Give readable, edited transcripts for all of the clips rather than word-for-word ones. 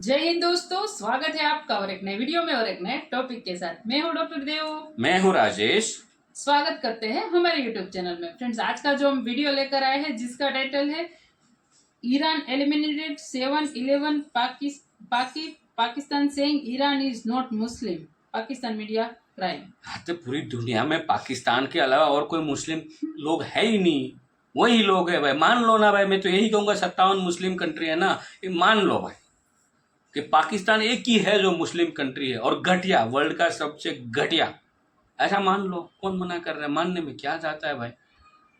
जय हिंद दोस्तों, स्वागत है आपका और एक नए वीडियो में और एक नए टॉपिक के साथ। मैं हूँ डॉक्टर देव। मैं हूँ राजेश। स्वागत करते हैं हमारे यूट्यूब चैनल में। फ्रेंड्स, आज का जो हम वीडियो लेकर आए हैं जिसका टाइटल है Iran eliminated 7-11 Pakistan saying Iran is not Muslim, Pakistan media crime. तो पूरी दुनिया में पाकिस्तान के अलावा और कोई मुस्लिम लोग है ही नहीं, वही लोग है भाई। मान लो ना भाई, मैं तो यही कहूँगा 57 मुस्लिम कंट्री है ना, ये मान लो भाई कि पाकिस्तान एक ही है जो मुस्लिम कंट्री है और घटिया, वर्ल्ड का सबसे घटिया। ऐसा मान लो, कौन मना कर रहा है? मानने में क्या जाता है भाई?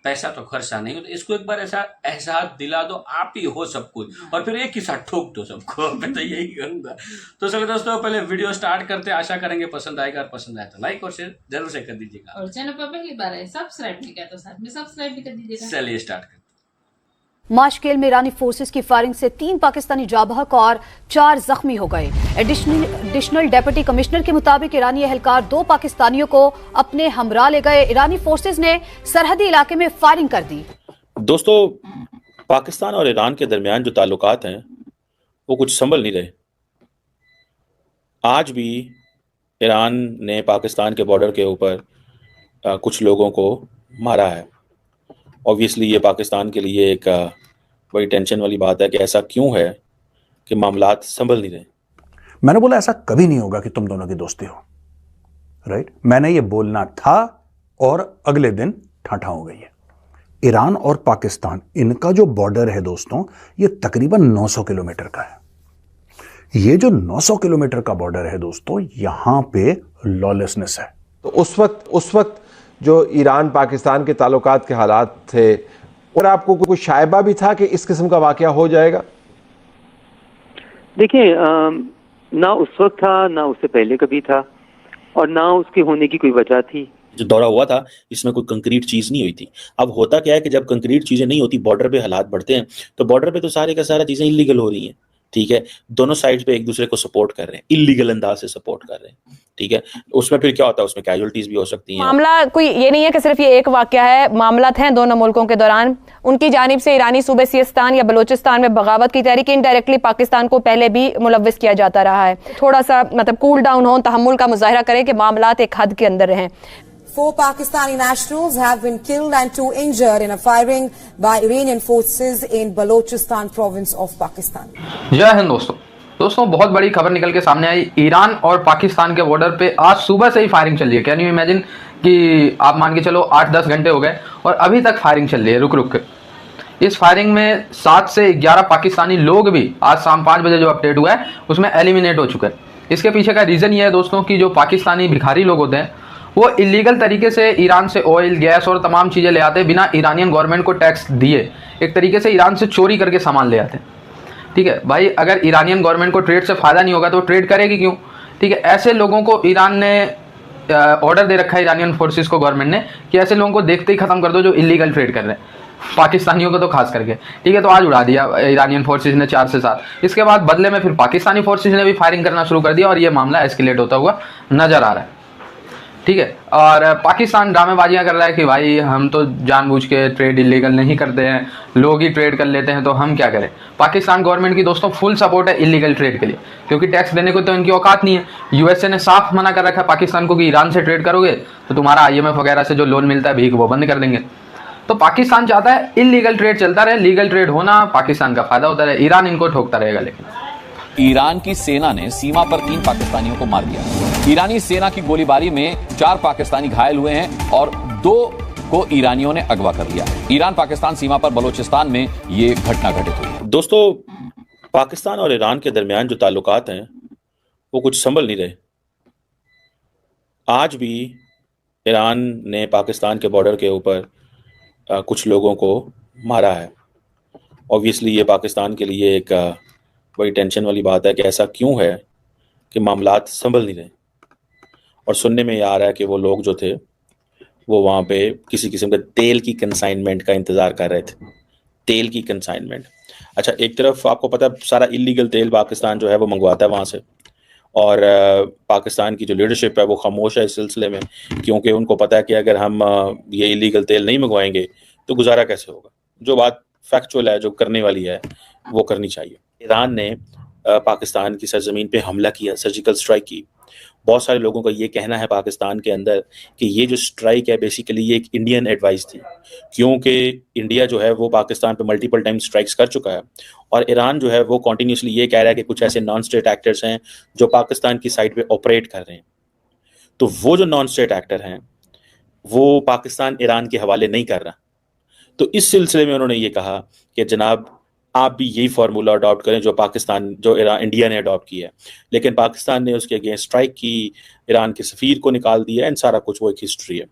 पैसा तो खर्चा नहीं हो तो इसको एक बार ऐसा एहसास दिला दो, आप ही हो सब कुछ, और फिर एक ही साथ ठोक दो सबको। मैं तो यही करूँगा। तो चलो दोस्तों, पहले वीडियो स्टार्ट करते हैं। आशा करेंगे पसंद आएगा, और पसंद आए तो लाइक और शेयर जरूर से कर दीजिएगा, और चैनल पर पहली बार है सब्सक्राइब नहीं किया तो साथ में सब्सक्राइब भी कर दीजिएगा। चलिए स्टार्ट करते हैं। माशकेल में ईरानी फोर्सेस की फायरिंग से 3 पाकिस्तानी जाबहक और 4 जख्मी हो गए। एडिशनल डेप्यूटी कमिश्नर के मुताबिक ईरानी एहलकार 2 पाकिस्तानियों को अपने हमरा ले गए। ईरानी फोर्सेस ने सरहदी इलाके में फायरिंग कर दी। दोस्तों, पाकिस्तान और ईरान के दरमियान जो ताल्लुकात हैं वो कुछ संभल नहीं रहे। आज भी ईरान ने पाकिस्तान के बॉर्डर के ऊपर कुछ लोगों को मारा है। ऑब्वियसली ये पाकिस्तान के लिए एक बड़ी टेंशन वाली बात है कि ऐसा क्यों है कि मामलात संभल नहीं रहे। मैंने बोला ऐसा कभी नहीं होगा कि तुम दोनों की दोस्ती हो, राइट? मैंने ये बोलना था और अगले दिन ठाठा हो गई है। ईरान और पाकिस्तान, इनका जो बॉर्डर है दोस्तों, ये तकरीबन 900 किलोमीटर का है। ये जो 900 किलोमीटर का बॉर्डर है दोस्तों, यहां पे लॉलेसनेस है। तो उस वक्त जो ईरान पाकिस्तान के ताल्लुकात के हालात थे, और आपको कोई शायबा भी था कि इस किस्म का वाकया हो जाएगा? देखिए, ना उस वक्त था, ना उससे पहले कभी था, और ना उसके होने की कोई वजह थी। जो दौरा हुआ था इसमें कोई कंक्रीट चीज नहीं हुई थी। अब होता क्या है कि जब कंक्रीट चीजें नहीं होती, बॉर्डर पे हालात बढ़ते हैं, तो बॉर्डर पे तो सारे का सारा चीजें इलीगल हो रही हैं। ठीक है, दोनों साइड्स पे एक दूसरे को सपोर्ट कर रहे हैं, इलीगल अंदाज से सपोर्ट कर रहे हैं। ठीक है, उसमें फिर क्या होता है, उसमें कैजुअलिटीज भी हो सकती हैं। मामला कोई ये नहीं है कि सिर्फ ये एक वाकया है, मामला हैं दोनों मुल्कों के दौरान। उनकी जानिब से ईरानी सूबे सिस्तान या बलोचिस्तान में बगावत की तहरीक इनडायरेक्टली पाकिस्तान को पहले भी मुलव्विस किया जाता रहा है। थोड़ा सा मतलब कूल डाउन हो, तहम्मुल का मुजाहरा करें कि मामलात एक हद के अंदर रहें। 4 Pakistani nationals have been killed and 2 injured in a firing by Iranian forces in Balochistan province of Pakistan. जय हिंद दोस्तों, बहुत बड़ी खबर निकल के सामने आई। ईरान और पाकिस्तान के बॉर्डर पे आज सुबह से ही फायरिंग चल रही है। कैन यू इमेजिन कि आप मान के चलो 8-10 घंटे हो गए और अभी तक फायरिंग चल रही है रुक रुक के। इस फायरिंग में 7 से 11 पाकिस्तानी लोग भी आज शाम 5 बजे जो अपडेट हुआ है उसमें एलिमिनेट हो चुके हैं। इसके पीछे का रीज़न ये है दोस्तों कि जो पाकिस्तानी भिखारी लोग होते हैं वो इलीगल तरीके से ईरान से ऑयल, गैस और तमाम चीज़ें ले आते हैं बिना ईरानियन गवर्नमेंट को टैक्स दिए। एक तरीके से ईरान से चोरी करके सामान ले आते हैं। ठीक है भाई, अगर ईरानियन गवर्नमेंट को ट्रेड से फ़ायदा नहीं होगा तो ट्रेड करेगी क्यों? ठीक है, ऐसे लोगों को ईरान ने ऑर्डर दे रखा है, ईरानियन फोर्सेस को, गवर्नमेंट ने, कि ऐसे लोगों को देखते ही ख़त्म कर दो जो इलीगल ट्रेड कर रहे हैं, पाकिस्तानियों को तो खास करके। ठीक है, तो आज उड़ा दिया ईरानियन फोर्सेस ने 4 से 7। इसके बाद बदले में फिर पाकिस्तानी फोर्सेस ने भी फायरिंग करना शुरू कर दिया और ये मामला एस्केलेट होता हुआ नज़र आ रहा है। ठीक है, और पाकिस्तान ड्रामेबाजियां कर रहा है कि भाई हम तो जानबूझ के ट्रेड इलीगल नहीं करते हैं, लोग ही ट्रेड कर लेते हैं, तो हम क्या करें। पाकिस्तान गवर्नमेंट की दोस्तों फुल सपोर्ट है इलीगल ट्रेड के लिए, क्योंकि टैक्स देने को तो इनकी औकात नहीं है। यूएसए ने साफ मना कर रखा है पाकिस्तान को कि ईरान से ट्रेड करोगे तो तुम्हारा IMF वगैरह से जो लोन मिलता है भीख वो बंद कर देंगे। तो पाकिस्तान चाहता है इलीगल ट्रेड चलता रहे, लीगल ट्रेड होना पाकिस्तान का फायदा होता रहे, ईरान इनको ठोकता रहेगा। लेकिन ईरान की सेना ने सीमा पर 3 पाकिस्तानियों को मार दिया। ईरानी सेना की गोलीबारी में 4 पाकिस्तानी घायल हुए हैं और 2 को ईरानियों ने अगवा कर लिया। ईरान पाकिस्तान सीमा पर बलोचिस्तान में ये घटना घटित हुई। दोस्तों, पाकिस्तान और ईरान के दरमियान जो ताल्लुकात हैं वो कुछ संभल नहीं रहे। आज भी ईरान ने पाकिस्तान के बॉर्डर के ऊपर कुछ लोगों को मारा है। ऑब्वियसली ये पाकिस्तान के लिए एक बड़ी टेंशन वाली बात है कि ऐसा क्यों है कि मामलात संभल नहीं रहे। और सुनने में ये आ रहा है कि वो लोग जो थे वो वहाँ पे किसी किस्म के तेल की कंसाइनमेंट का इंतज़ार कर रहे थे। तेल की कंसाइनमेंट, अच्छा, एक तरफ आपको पता है सारा इलीगल तेल पाकिस्तान जो है वो मंगवाता है वहाँ से, और पाकिस्तान की जो लीडरशिप है वो खामोश है इस सिलसिले में, क्योंकि उनको पता है कि अगर हम ये इलीगल तेल नहीं मंगवाएंगे तो गुजारा कैसे होगा। जो बात फैक्चुअल है, जो करने वाली है, वो करनी चाहिए। ईरान ने पाकिस्तान की सरजमीन पे हमला किया, सर्जिकल स्ट्राइक की। बहुत सारे लोगों का ये कहना है पाकिस्तान के अंदर कि ये जो स्ट्राइक है बेसिकली ये एक इंडियन एडवाइस थी, क्योंकि इंडिया जो है वो पाकिस्तान पे मल्टीपल टाइम स्ट्राइक्स कर चुका है और ईरान जो है वो कॉन्टीन्यूसली ये कह रहा है कि कुछ ऐसे नॉन स्टेट एक्टर्स हैं जो पाकिस्तान की साइड पे ऑपरेट कर रहे हैं। तो वो जो नॉन स्टेट एक्टर हैं वो पाकिस्तान ईरान के हवाले नहीं कर रहा। तो इस सिलसिले में उन्होंने ये कहा कि जनाब आप भी यही फार्मूला अडॉप्ट करें जो इंडिया ने अडॉप्ट किया है। लेकिन पाकिस्तान ने उसके अगेंस्ट स्ट्राइक की, ईरान के सफ़ीर को निकाल दिया, एंड सारा कुछ वो एक हिस्ट्री है।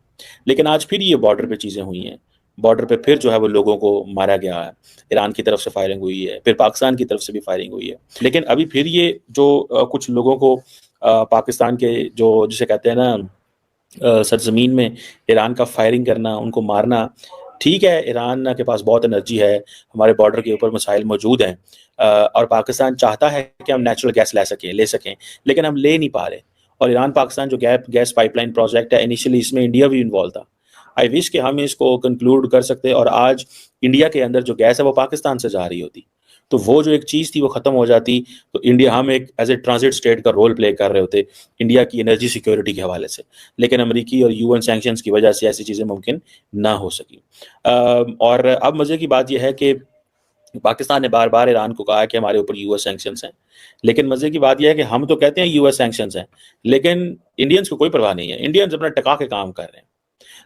लेकिन आज फिर ये बॉर्डर पे चीज़ें हुई हैं, बॉर्डर पे फिर जो है वो लोगों को मारा गया है, ईरान की तरफ से फायरिंग हुई है, फिर पाकिस्तान की तरफ से भी फायरिंग हुई है। लेकिन अभी फिर ये जो कुछ लोगों को पाकिस्तान के जो जिसे कहते हैं ना सरजमीन में ईरान का फायरिंग करना, उनको मारना, ठीक है, ईरान के पास बहुत एनर्जी है, हमारे बॉर्डर के ऊपर मिसाइल मौजूद हैं और पाकिस्तान चाहता है कि हम नेचुरल गैस ले सकें, लेकिन हम ले नहीं पा रहे। और ईरान पाकिस्तान जो गैस पाइपलाइन प्रोजेक्ट है, इनिशियली इसमें इंडिया भी इन्वॉल्व था। आई विश कि हम इसको कंक्लूड कर सकते और आज इंडिया के अंदर जो गैस है वो पाकिस्तान से जा रही होती, तो वो जो एक चीज़ थी वो ख़त्म हो जाती, तो इंडिया, हम एक एज ए ट्रांजिट स्टेट का रोल प्ले कर रहे होते इंडिया की एनर्जी सिक्योरिटी के हवाले से। लेकिन अमेरिकी और यूएन सैंक्शंस की वजह से ऐसी चीज़ें मुमकिन ना हो सकी। और अब मज़े की बात यह है कि पाकिस्तान ने बार बार ईरान को कहा है कि हमारे ऊपर यूएस सैंक्शंस हैं, लेकिन मज़े की बात यह है कि हम तो कहते हैं यूएस सैंक्शंस हैं, लेकिन इंडियंस को कोई परवाह नहीं है। इंडियंस अपना टका के काम कर रहे हैं।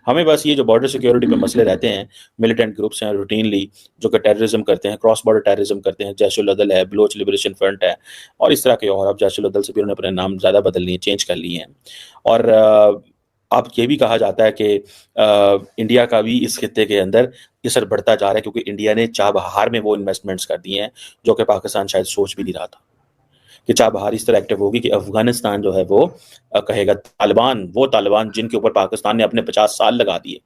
हमें बस ये जो बॉर्डर सिक्योरिटी पे मसले रहते हैं, मिलिटेंट ग्रुप्स हैं रूटीनली जो कि टेररिज्म करते हैं, क्रॉस बॉर्डर टेररिज्म करते हैं, जैश-उल-अदल है, बलोच लिबरेशन फ्रंट है और इस तरह के, और अब जैश-उल-अदल से भी उन्होंने अपने नाम ज़्यादा बदल लिए, चेंज कर लिए हैं। और अब ये भी कहा जाता है कि इंडिया का भी इस खित्ते के अंदर असर बढ़ता जा रहा है, क्योंकि इंडिया ने चाबहार में वो इन्वेस्टमेंट्स कर दिए हैं जो कि पाकिस्तान शायद सोच भी नहीं रहा था कि चाबहार इस तरह एक्टिव होगी कि अफगानिस्तान जो है वो कहेगा वो तालिबान जिनके ऊपर पाकिस्तान ने अपने 50 साल लगा दिए,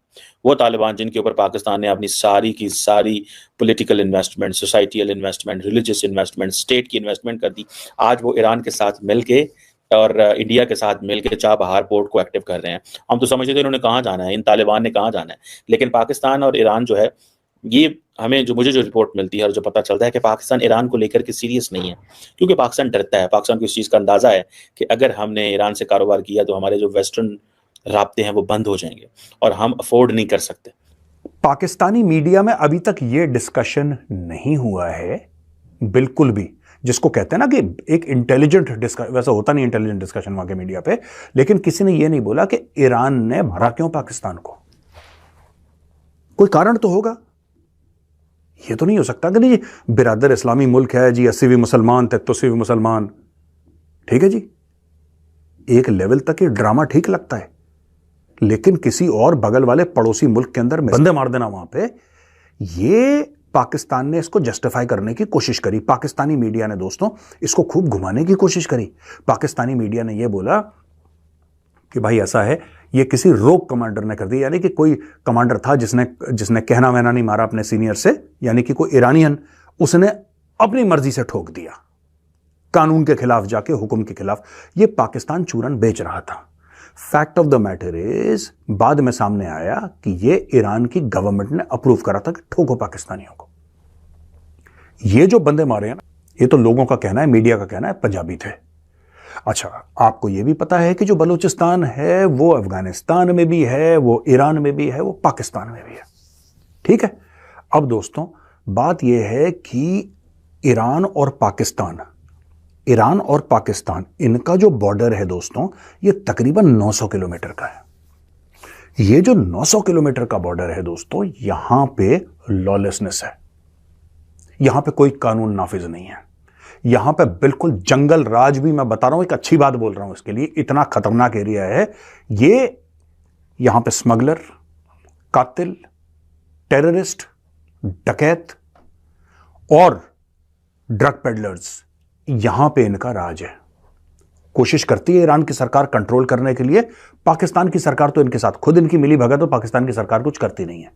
वो तालिबान जिनके ऊपर पाकिस्तान ने अपनी सारी की सारी political investment, societal investment, religious investment, state की इन्वेस्टमेंट कर दी, आज वो ईरान के साथ मिलके और इंडिया के साथ मिलकर चाबहार पोर्ट को एक्टिव कर रहे हैं। हम तो समझते थे इन्होंने कहाँ जाना है, इन तालिबान ने कहाँ जाना है, लेकिन पाकिस्तान और ईरान जो है, ये हमें मुझे जो रिपोर्ट मिलती है और जो पता चलता है कि पाकिस्तान ईरान को लेकर के सीरियस नहीं है, क्योंकि पाकिस्तान डरता है। पाकिस्तान को इस चीज़ का अंदाज़ा है कि अगर हमने ईरान से कारोबार किया तो हमारे जो वेस्टर्न राब्ते हैं वो बंद हो जाएंगे और हम अफोर्ड नहीं कर सकते। पाकिस्तानी मीडिया में अभी तक ये डिस्कशन नहीं हुआ है बिल्कुल भी, जिसको कहते हैं ना कि एक इंटेलिजेंट डिस्कशन, वैसा होता नहीं इंटेलिजेंट डिस्कशन वहां के मीडिया पे, लेकिन किसी ने ये नहीं बोला कि ईरान ने मारा क्यों पाकिस्तान को। कोई कारण तो होगा, ये तो नहीं हो सकता कि नहीं बिरादर इस्लामी मुल्क है जी, 80 मुसलमान, 83 मुसलमान, ठीक है जी, एक लेवल तक ये ड्रामा ठीक लगता है, लेकिन किसी और बगल वाले पड़ोसी मुल्क के अंदर बंदे मार देना वहां पे, ये पाकिस्तान ने इसको जस्टिफाई करने की कोशिश करी। पाकिस्तानी मीडिया ने दोस्तों इसको खूब घुमाने की कोशिश करी। पाकिस्तानी मीडिया ने यह बोला कि भाई ऐसा है, ये किसी रोग कमांडर ने कर दिया, यानी कि कोई कमांडर था जिसने कहना वहना नहीं मारा अपने सीनियर से, यानी कि कोई ईरानियन, उसने अपनी मर्जी से ठोक दिया, कानून के खिलाफ जाके, हुक्म के खिलाफ। ये पाकिस्तान चूरन बेच रहा था। Fact of the matter is, बाद में सामने आया कि ये ईरान की गवर्नमेंट ने अप्रूव करा था कि ठोको पाकिस्तानियों को। ये जो बंदे मारे हैं ना, ये तो लोगों का कहना है, मीडिया का कहना है पंजाबी थे। अच्छा, आपको ये भी पता है कि जो बलूचिस्तान है वो अफगानिस्तान में भी है, वो ईरान में भी है, वो पाकिस्तान में भी है, ठीक है। अब दोस्तों बात यह है कि ईरान और पाकिस्तान इनका जो बॉर्डर है दोस्तों, ये तकरीबन 900 किलोमीटर का है। ये जो 900 किलोमीटर का बॉर्डर है दोस्तों, यहां पे लॉलेसनेस है, यहां पे कोई कानून नाफिज नहीं है, यहां पे बिल्कुल जंगल राज भी, मैं बता रहा हूं, एक अच्छी बात बोल रहा हूं इसके लिए, इतना खतरनाक एरिया है ये। यहां पे स्मगलर, कातिल, टेररिस्ट, डकैत और ड्रग पेडलर्स, यहां पे इनका राज है। कोशिश करती है ईरान की सरकार कंट्रोल करने के लिए, पाकिस्तान की सरकार तो इनके साथ खुद इनकी मिली भगत, तो पाकिस्तान की सरकार कुछ करती नहीं है।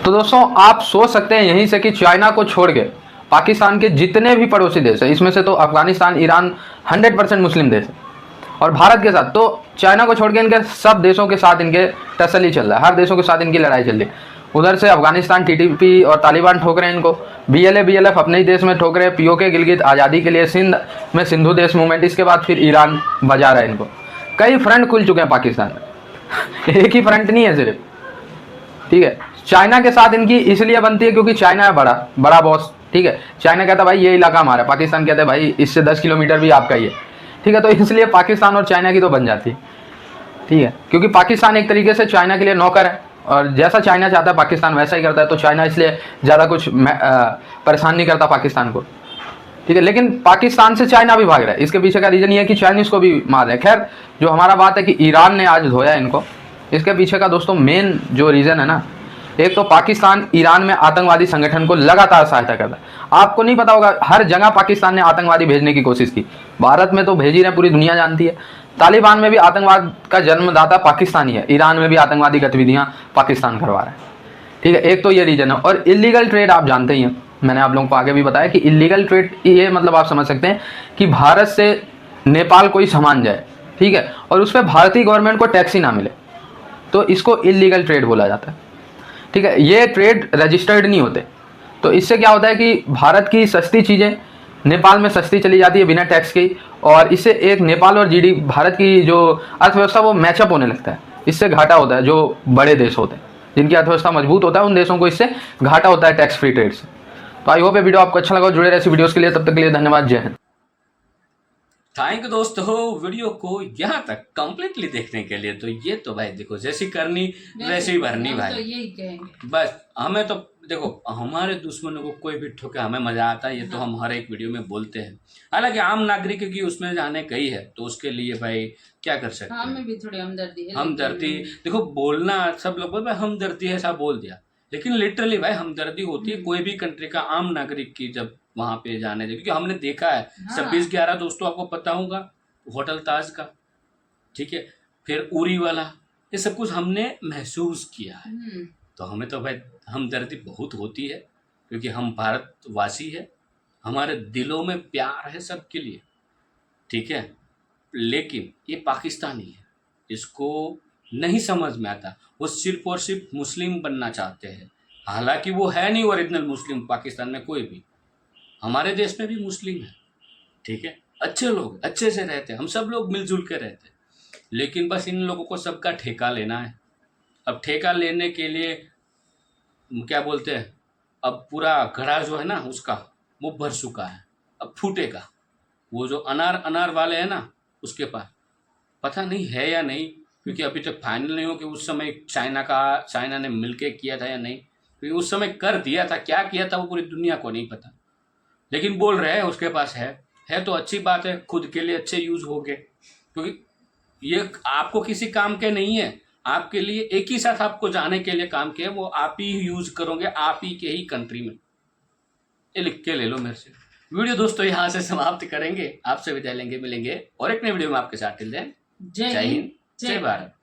तो दोस्तों आप सोच सकते हैं यहीं से कि चाइना को छोड़ के पाकिस्तान के जितने भी पड़ोसी देश हैं, इसमें से तो अफगानिस्तान, ईरान 100% मुस्लिम देश है, और भारत के साथ तो चाइना को छोड़ के इनके सब देशों के साथ इनके तसल्ली चल रहा है, हर देशों के साथ इनकी लड़ाई चल रही है। उधर से अफगानिस्तान टीटीपी और तालिबान ठोक रहे हैं इनको, बीएलएफ अपने ही देश में ठोक रहे हैं, पीओके गिलगित आज़ादी के लिए, सिंध में सिंधु देश मूवमेंट, इसके बाद फिर ईरान बजा रहा है इनको। कई फ्रंट खुल चुके हैं पाकिस्तान में, एक ही फ्रंट नहीं है सिर्फ, ठीक है। चाइना के साथ इनकी इसलिए बनती है क्योंकि चाइना है बड़ा बॉस, ठीक है। चाइना कहता है भाई ये इलाका हमारा, पाकिस्तान कहता है भाई इससे 10 किलोमीटर भी आपका ही है, ठीक है। तो इसलिए पाकिस्तान और चाइना की तो बन जाती है, ठीक है, क्योंकि पाकिस्तान एक तरीके से चाइना के लिए नौकर है और जैसा चाइना चाहता है पाकिस्तान वैसा ही करता है, तो चाइना इसलिए ज़्यादा कुछ परेशान नहीं करता पाकिस्तान को, ठीक है। लेकिन पाकिस्तान से चाइना भी भाग रहा है, इसके पीछे का रीज़न ये है कि चाइनीज़ को भी मार रहे हैं। खैर, जो हमारा बात है कि ईरान ने आज धोया इनको, इसके पीछे का दोस्तों मेन जो रीज़न है ना, एक तो पाकिस्तान ईरान में आतंकवादी संगठन को लगातार सहायता करता है। आपको नहीं पता होगा, हर जगह पाकिस्तान ने आतंकवादी भेजने की कोशिश की, भारत में तो भेज ही रहे, पूरी दुनिया जानती है। तालिबान में भी आतंकवाद का जन्मदाता पाकिस्तान ही है, ईरान में भी आतंकवादी गतिविधियां पाकिस्तान करवा रहा है, ठीक है। एक तो ये रीजन है। और इलीगल ट्रेड आप जानते ही हैं, मैंने आप लोगों को आगे भी बताया कि इलीगल ट्रेड ये मतलब आप समझ सकते हैं कि भारत से नेपाल कोई सामान जाए, ठीक है, और उस पर भारतीय गवर्नमेंट को टैक्स ही ना मिले, तो इसको इलीगल ट्रेड बोला जाता है, ठीक है। ये ट्रेड रजिस्टर्ड नहीं होते, तो इससे क्या होता है कि भारत की सस्ती चीज़ें नेपाल में सस्ती चली जाती है बिना टैक्स की, और इससे एक नेपाल और जीडी भारत की जो अर्थव्यवस्था वो मैचअप होने लगता है, इससे घाटा होता है। जो बड़े देश होते हैं जिनकी अर्थव्यवस्था मजबूत होता है उन देशों को इससे घाटा होता है टैक्स फ्री ट्रेड से। तो आई होप ये वीडियो आपको अच्छा लगा, जुड़े रहे ऐसी वीडियोस के लिए, तब तक के लिए धन्यवाद, जय हिंद। थैंक यू दोस्तों वीडियो को यहाँ तक कंप्लीटली देखने के लिए। तो ये तो भाई देखो, जैसी करनी वैसी भरनी भाई, तो यही कहेंगे बस। हमें तो देखो, हमारे दुश्मनों को कोई भी ठोके हमें मजा आता है, ये तो हम हर एक वीडियो में बोलते हैं। हालांकि आम नागरिक की उसमें जाने गई है तो उसके लिए भाई क्या कर सकते हैं, हमें भी थोड़ी हमदर्दी है। हमदर्दी देखो, बोलना सब लोग बोल हमदर्दी है, ऐसा बोल दिया, लेकिन लिटरली भाई हमदर्दी होती है कोई भी कंट्री का आम नागरिक की जब वहां पे जाने दे, क्योंकि हमने देखा है 26/11 दोस्तों, आपको पता होगा होटल ताज का, ठीक है, फिर उरी वाला, ये सब कुछ हमने महसूस किया है। तो हमें तो भाई हमदर्दी बहुत होती है, क्योंकि हम भारतवासी है, हमारे दिलों में प्यार है सबके लिए, ठीक है। लेकिन ये पाकिस्तानी है, इसको नहीं समझ में आता, वो सिर्फ और सिर्फ मुस्लिम बनना चाहते हैं। हालांकि वो है नहीं ओरिजिनल मुस्लिम, पाकिस्तान में कोई भी, हमारे देश में भी मुस्लिम है, ठीक है, अच्छे लोग अच्छे से रहते हैं, हम सब लोग मिलजुल के रहते हैं, लेकिन बस इन लोगों को सबका ठेका लेना है। अब ठेका लेने के लिए क्या बोलते हैं, अब पूरा घड़ा जो है ना उसका वो भर चुका है, अब फूटेगा। वो जो अनार वाले हैं ना, उसके पास पता नहीं है या नहीं, क्योंकि अभी तक फाइनल नहीं हो कि उस समय चाइना ने मिलके किया था या नहीं, क्योंकि उस समय कर दिया था, क्या किया था वो पूरी दुनिया को नहीं पता, लेकिन बोल रहे हैं उसके पास है तो अच्छी बात है, खुद के लिए अच्छे यूज हो गए, क्योंकि ये आपको किसी काम के नहीं है, आपके लिए एक ही साथ आपको जाने के लिए काम किया, वो आप ही यूज करोगे, आप ही के ही कंट्री में। ये लिख के ले लो मेरे से। वीडियो दोस्तों यहाँ से समाप्त करेंगे, आपसे विदाई लेंगे, मिलेंगे और एक नई वीडियो में आपके साथ। टिल देन जय हिंद, जय भारत।